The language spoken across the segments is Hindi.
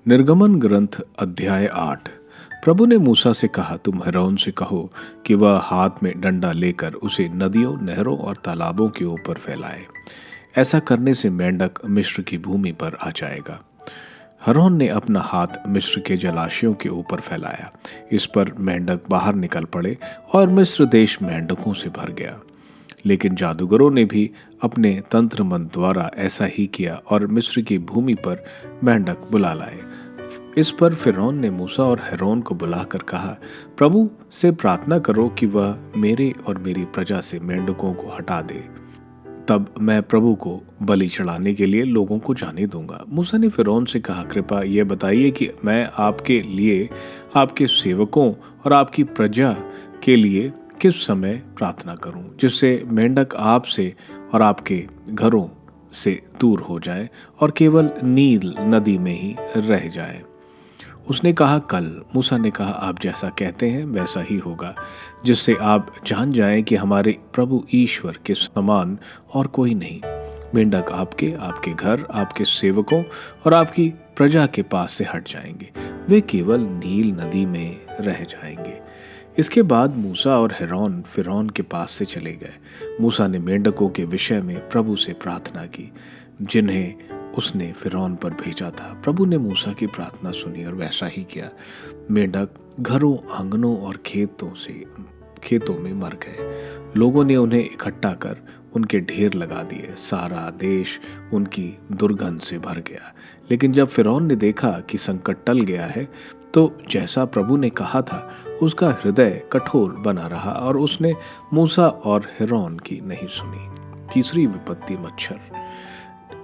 निर्गमन ग्रंथ अध्याय 8। प्रभु ने मूसा से कहा, तुम हिरौन से कहो कि वह हाथ में डंडा लेकर उसे नदियों, नहरों और तालाबों के ऊपर फैलाए। ऐसा करने से मेंढक मिस्र की भूमि पर आ जाएगा। हिरौन ने अपना हाथ मिस्र के जलाशयों के ऊपर फैलाया। इस पर मेंढक बाहर निकल पड़े और मिस्र देश मेंढकों से भर गया। लेकिन जादूगरों ने भी अपने तंत्र मंत्र द्वारा ऐसा ही किया और मिस्र की भूमि पर मेंढक बुला लाए। इस पर फिरौन ने मूसा और हारून को बुलाकर कहा, प्रभु से प्रार्थना करो कि वह मेरे और मेरी प्रजा से मेंढकों को हटा दे, तब मैं प्रभु को बलि चढ़ाने के लिए लोगों को जाने दूंगा। मूसा ने फिरौन से कहा, कृपया यह बताइए कि मैं आपके लिए, आपके सेवकों और आपकी प्रजा के लिए किस समय प्रार्थना करूं, जिससे मेंढक आपसे और आपके घरों से दूर हो जाए और केवल नील नदी में ही रह जाए। उसने कहा, कल। मूसा ने कहा, आप जैसा कहते हैं वैसा ही होगा, जिससे आप जान जाएं कि हमारे प्रभु ईश्वर के समान और कोई नहीं। मेंढक आपके, आपके घर, आपके सेवकों और आपकी प्रजा के पास से हट जाएंगे, वे केवल नील नदी में रह जाएंगे। इसके बाद मूसा और हारून फिरौन के पास से चले गए। मूसा ने मेंढकों के विषय में प्रभु से प्रार्थना की, जिन्हें उसने फिरौन पर भेजा था। प्रभु ने मूसा की प्रार्थना सुनी और वैसा ही किया। मेंढक घरों, आंगनों और खेतों में मर गए। लोगों ने उन्हें इकट्ठा कर उनके ढेर लगा दिए। सारा देश उनकी दुर्गंध से भर गया। लेकिन जब फिरौन ने देखा कि संकट टल गया है, तो जैसा प्रभु ने कहा था, उसका हृदय कठोर बना रहा और उसने मूसा और हारून की नहीं सुनी। तीसरी विपत्ति, मच्छर।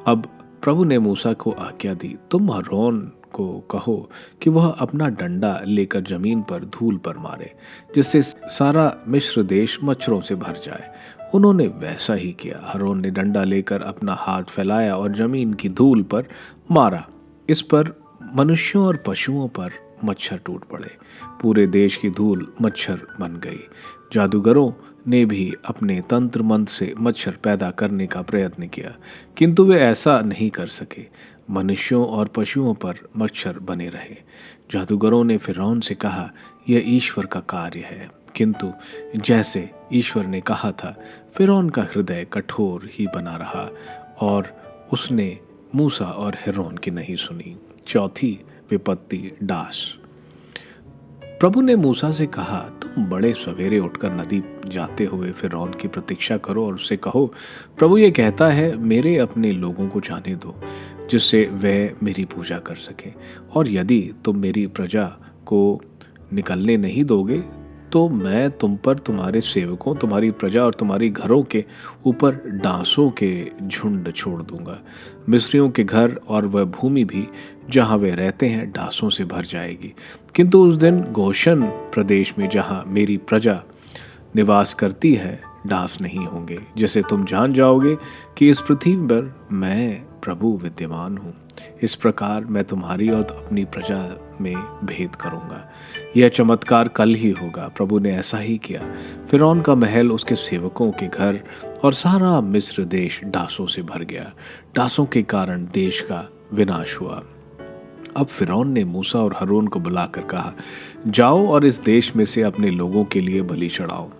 अब प्रभु ने मूसा को आज्ञा दी, तुम हारून को कहो कि वह अपना डंडा लेकर जमीन पर धूल पर मारे, जिससे सारा मिस्र देश मच्छरों से भर जाए। उन्होंने वैसा ही किया। हारून ने डंडा लेकर अपना हाथ फैलाया और जमीन की धूल पर मारा। इस पर मनुष्यों और पशुओं पर मच्छर टूट पड़े। पूरे देश की धूल मच्छर बन गई। जादूगरों ने भी अपने तंत्र मंत्र से मच्छर पैदा करने का प्रयत्न किया, किंतु वे ऐसा नहीं कर सके। मनुष्यों और पशुओं पर मच्छर बने रहे। जादूगरों ने फिरौन से कहा, यह ईश्वर का कार्य है। किंतु जैसे ईश्वर ने कहा था, फिरौन का हृदय कठोर ही बना रहा और उसने मूसा और हारून की नहीं सुनी। चौथी विपत्ति, डास। प्रभु ने मूसा से कहा, तुम बड़े सवेरे उठकर नदी जाते हुए फिरौन की प्रतीक्षा करो और उससे कहो, प्रभु ये कहता है, मेरे अपने लोगों को जाने दो, जिससे वे मेरी पूजा कर सकें। और यदि तुम मेरी प्रजा को निकलने नहीं दोगे, तो मैं तुम पर, तुम्हारे सेवकों, तुम्हारी प्रजा और तुम्हारी घरों के ऊपर डांसों के झुंड छोड़ दूंगा। मिस्रियों के घर और वह भूमि भी जहाँ वे रहते हैं डांसों से भर जाएगी। किंतु उस दिन गोशन प्रदेश में, जहाँ मेरी प्रजा निवास करती है, डांस नहीं होंगे, जिससे तुम जान जाओगे कि इस पृथ्वी पर मैं प्रभु विद्यमान हूँ। इस प्रकार मैं तुम्हारी और अपनी प्रजा में भेद करूंगा। यह चमत्कार कल ही होगा। प्रभु ने ऐसा ही किया। फिरौन का महल, उसके सेवकों के घर और सारा मिस्र देश डांसों से भर गया। डांसों के कारण देश का विनाश हुआ। अब फिरौन ने मूसा और हारून को बुलाकर कहा, जाओ और इस देश में से अपने लोगों के लिए बलि चढ़ाओ।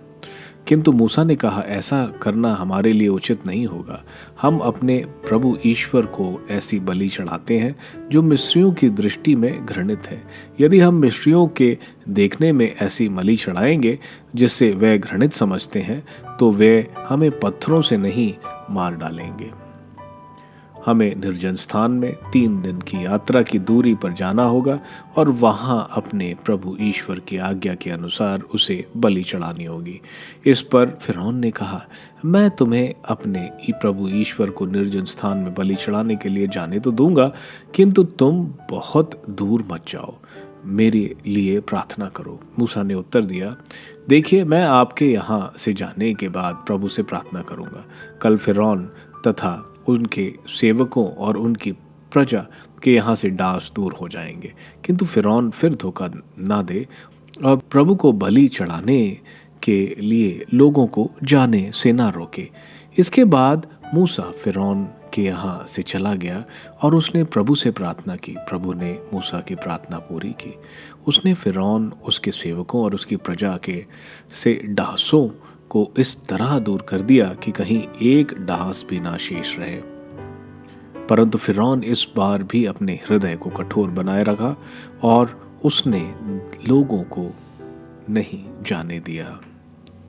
किंतु मूसा ने कहा, ऐसा करना हमारे लिए उचित नहीं होगा। हम अपने प्रभु ईश्वर को ऐसी बलि चढ़ाते हैं जो मिस्रियों की दृष्टि में घृणित है। यदि हम मिस्रियों के देखने में ऐसी बलि चढ़ाएंगे जिससे वे घृणित समझते हैं, तो वे हमें पत्थरों से नहीं मार डालेंगे। हमें निर्जन स्थान में 3 दिन की यात्रा की दूरी पर जाना होगा और वहां अपने प्रभु ईश्वर की आज्ञा के अनुसार उसे बलि चढ़ानी होगी। इस पर फिरौन ने कहा, मैं तुम्हें अपने प्रभु ईश्वर को निर्जन स्थान में बलि चढ़ाने के लिए जाने तो दूंगा, किंतु तुम बहुत दूर मत जाओ, मेरे लिए प्रार्थना करो। मूसा ने उत्तर दिया, देखिए, मैं आपके यहाँ से जाने के बाद प्रभु से प्रार्थना करूंगा। कल फिरौन तथा उनके सेवकों और उनकी प्रजा के यहाँ से डांस दूर हो जाएंगे। किंतु फिरौन फिर धोखा ना दे और प्रभु को बलि चढ़ाने के लिए लोगों को जाने से ना रोके। इसके बाद मूसा फिरौन के यहाँ से चला गया और उसने प्रभु से प्रार्थना की। प्रभु ने मूसा की प्रार्थना पूरी की। उसने फिरौन, उसके सेवकों और उसकी प्रजा के से डांसों को इस तरह दूर कर दिया कि कहीं एक डांस भी ना शेष रहे। परंतु फिरौन इस बार भी अपने हृदय को कठोर बनाए रखा और उसने लोगों को नहीं जाने दिया।